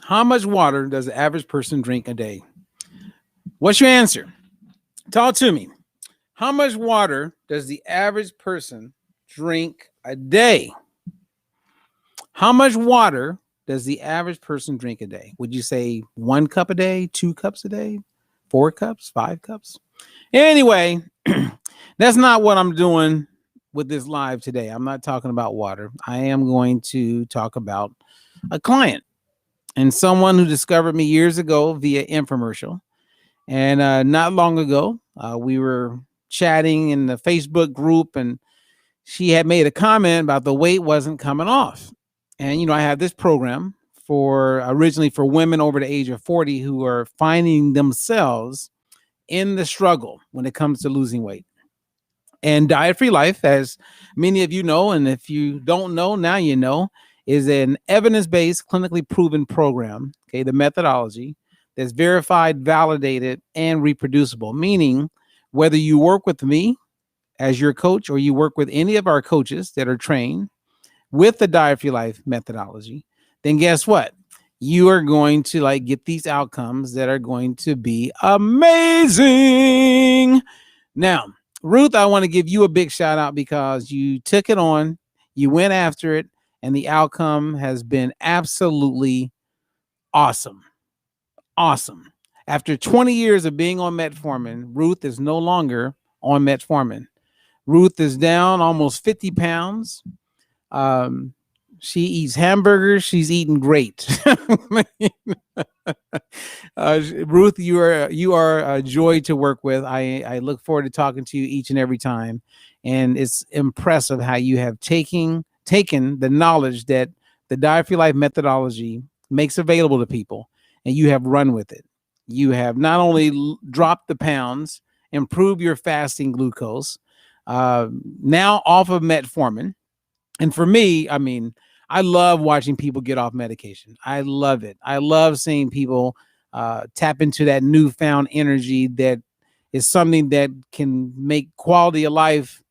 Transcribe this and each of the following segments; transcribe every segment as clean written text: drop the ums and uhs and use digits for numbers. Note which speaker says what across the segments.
Speaker 1: How much water does the average person drink a day? What's your answer? Talk to me. How much water does the average person drink a day? How much water does the average person drink a day? Would you say 1 cup a day, 2 cups a day, 4 cups, 5 cups? Anyway, that's not what I'm doing with this live today. I'm not talking about water. I am going to talk about a client and someone who discovered me years ago via infomercial. And not long ago, we were chatting in the Facebook group, and she had made a comment about the weight wasn't coming off. And, I have this program originally for women over the age of 40 who are finding themselves in the struggle when it comes to losing weight. And Diet Free Life, as many of you know, and if you don't know, now you know, is an evidence-based, clinically proven program, okay, the methodology that's verified, validated, and reproducible, meaning whether you work with me as your coach or you work with any of our coaches that are trained with the Diet Free Life methodology, then guess what? You are going to get these outcomes that are going to be amazing. Now, Ruth, I want to give you a big shout out because you took it on, you went after it, and the outcome has been absolutely awesome. Awesome. After 20 years of being on Metformin, Ruth is no longer on Metformin. Ruth is down almost 50 pounds. She eats hamburgers. She's eating great. Ruth, you are a joy to work with. I look forward to talking to you each and every time. And it's impressive how you have taken the knowledge that the Diet Free Life methodology makes available to people, and you have run with it. You have not only dropped the pounds, improved your fasting glucose, now off of metformin. And for me, I love watching people get off medication. I love it. I love seeing people tap into that newfound energy that is something that can make quality of life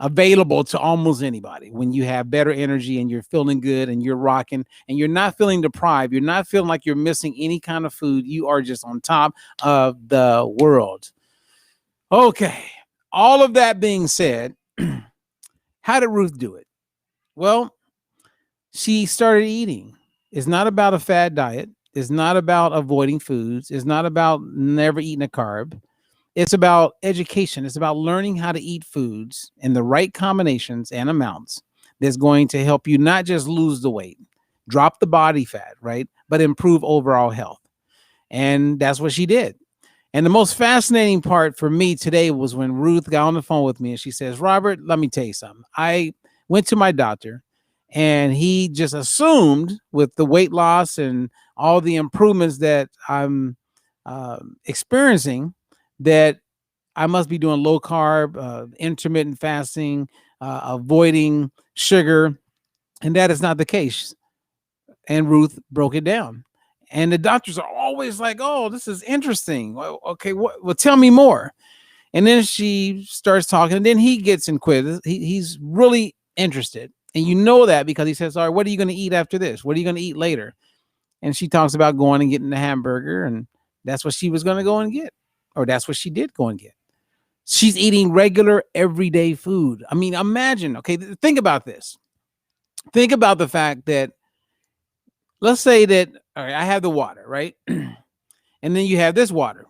Speaker 1: available to almost anybody. When you have better energy and you're feeling good and you're rocking and you're not feeling deprived, you're not feeling like you're missing any kind of food. You are just on top of the world. Okay. All of that being said, how did Ruth do it? Well, she started eating. It's not about a fad diet. It's not about avoiding foods. It's not about never eating a carb. It's about education. It's about learning how to eat foods in the right combinations and amounts that's going to help you not just lose the weight, drop the body fat, right? But improve overall health. And that's what she did. And the most fascinating part for me today was when Ruth got on the phone with me and she says, Robert, let me tell you something. I went to my doctor and he just assumed with the weight loss and all the improvements that I'm experiencing that I must be doing low carb, intermittent fasting, avoiding sugar. And that is not the case. And Ruth broke it down. And the doctors are always like, oh, this is interesting. Well, okay, well, tell me more. And then she starts talking, and then he gets inquisitive. He's really interested. And you know that because he says, all right, what are you going to eat after this? What are you going to eat later? And she talks about going and getting the hamburger, and that's what she was going to go and get. Or that's what she did go and get. She's eating regular, everyday food. Imagine, okay, think about this. Think about the fact that, let's say that, all right, I have the water, right? And then you have this water.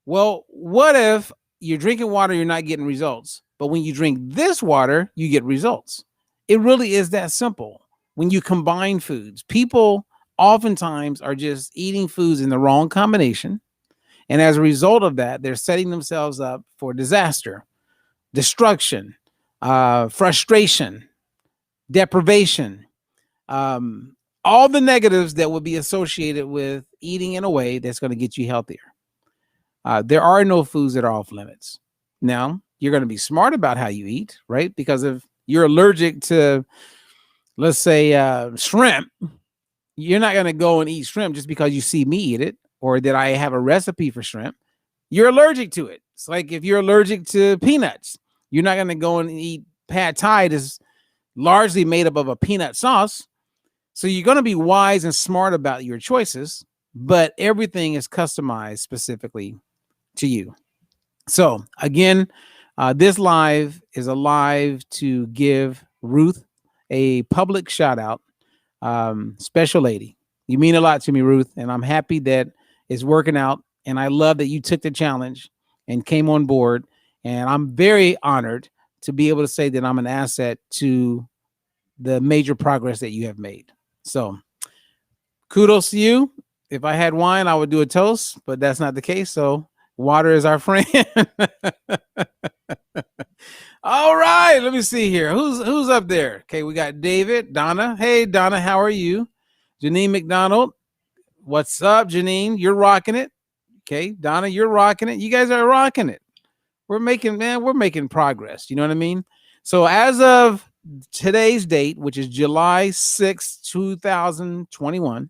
Speaker 1: Well, what if you're drinking water, you're not getting results, but when you drink this water, you get results? It really is that simple. When you combine foods, people oftentimes are just eating foods in the wrong combination. And as a result of that, they're setting themselves up for disaster, destruction, frustration, deprivation, all the negatives that would be associated with eating in a way that's going to get you healthier. There are no foods that are off limits. Now, you're going to be smart about how you eat, right? Because if you're allergic to, let's say, shrimp, you're not going to go and eat shrimp just because you see me eat it or that I have a recipe for shrimp. You're allergic to it. It's like if you're allergic to peanuts, you're not going to go and eat pad thai that's largely made up of a peanut sauce. So you're going to be wise and smart about your choices, but everything is customized specifically to you. So again, this live is a live to give Ruth a public shout out. Special lady, you mean a lot to me, Ruth, and I'm happy that it's working out. And I love that you took the challenge and came on board. And I'm very honored to be able to say that I'm an asset to the major progress that you have made. So kudos to you. If I had wine, I would do a toast, but that's not the case. So water is our friend. All right, let me see here. Who's up there? Okay, we got David, Donna. Hey, Donna, how are you? Janine McDonald. What's up, Janine? You're rocking it. Okay, Donna, you're rocking it. You guys are rocking it. We're making progress. You know what I mean? So as of today's date, which is July 6th, 2021,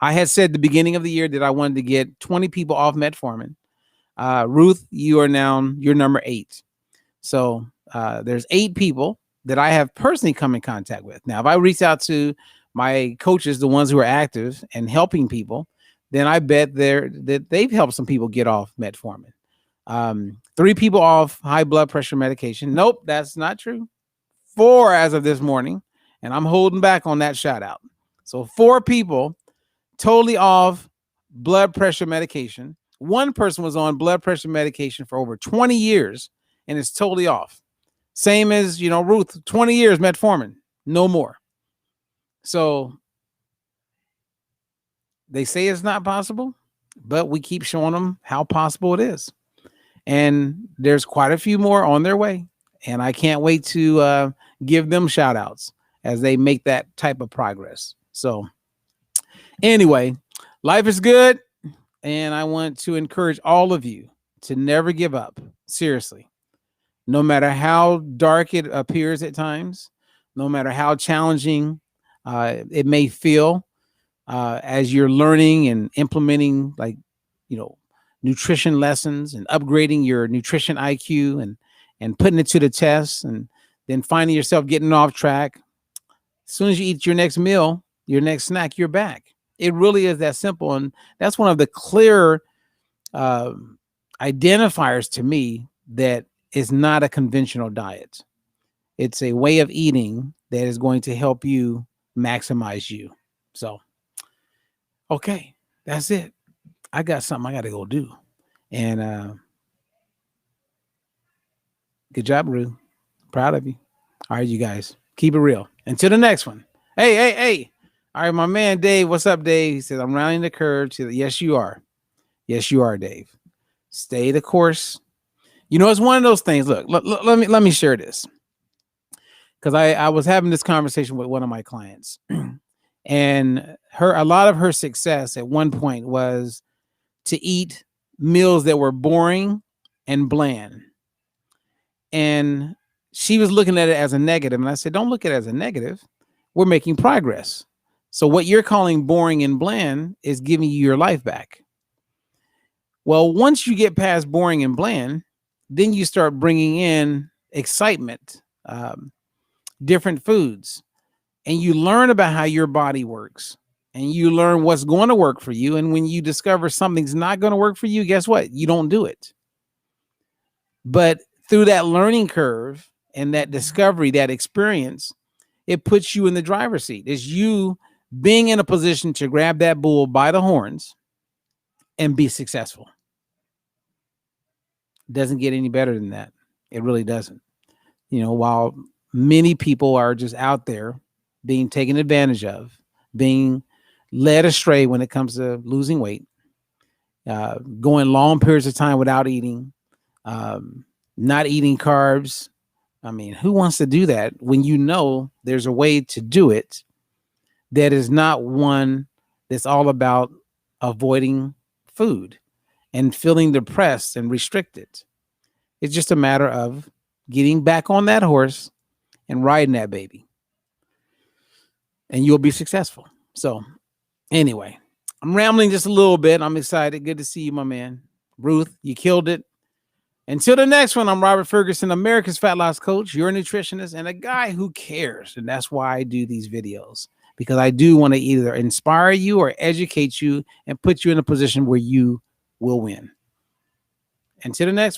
Speaker 1: I had said at the beginning of the year that I wanted to get 20 people off metformin. Ruth, you're number 8. So there's 8 people that I have personally come in contact with. Now, if I reach out to my coaches, the ones who are active and helping people, then I bet that they've helped some people get off metformin. 3 people off high blood pressure medication. Nope, that's not true. 4 as of this morning, and I'm holding back on that shout out. So 4 people totally off blood pressure medication. 1 person was on blood pressure medication for over 20 years and it's totally off. Same as, Ruth, 20 years metformin, no more. So they say it's not possible, but we keep showing them how possible it is. And there's quite a few more on their way. And I can't wait to give them shout outs as they make that type of progress. So anyway, life is good. And I want to encourage all of you to never give up. Seriously. No matter how dark it appears at times, no matter how challenging it may feel as you're learning and implementing nutrition lessons and upgrading your nutrition IQ and putting it to the test and then finding yourself getting off track. As soon as you eat your next meal, your next snack, you're back. It really is that simple. And that's one of the clear identifiers to me that is not a conventional diet. It's a way of eating that is going to help you maximize you. So, okay, that's it. I got something I got to go do. And good job, Ruth. Proud of you. All right, you guys, keep it real. Until the next one. Hey. All right, my man, Dave. What's up, Dave? He says, I'm rounding the curve to yes, you are. Yes, you are, Dave. Stay the course. It's one of those things. Look, let me share this. Because I was having this conversation with one of my clients. And a lot of her success at one point was to eat meals that were boring and bland. And she was looking at it as a negative. And I said, don't look at it as a negative. We're making progress. So what you're calling boring and bland is giving you your life back. Well, once you get past boring and bland, then you start bringing in excitement, different foods, and you learn about how your body works and you learn what's going to work for you. And when you discover something's not going to work for you, guess what? You don't do it. But through that learning curve and that discovery, that experience, it puts you in the driver's seat. It's you being in a position to grab that bull by the horns and be successful. Doesn't get any better than that. It really doesn't. While many people are just out there being taken advantage of, being led astray when it comes to losing weight, going long periods of time without eating, not eating carbs. I mean, who wants to do that when there's a way to do it that is not one that's all about avoiding food and feeling depressed and restricted? It's just a matter of getting back on that horse and riding that baby. And you'll be successful. So anyway, I'm rambling just a little bit. I'm excited. Good to see you, my man. Ruth, you killed it. Until the next one, I'm Robert Ferguson, America's Fat Loss Coach, your nutritionist, and a guy who cares. And that's why I do these videos, because I do want to either inspire you or educate you and put you in a position where you will win. Until the next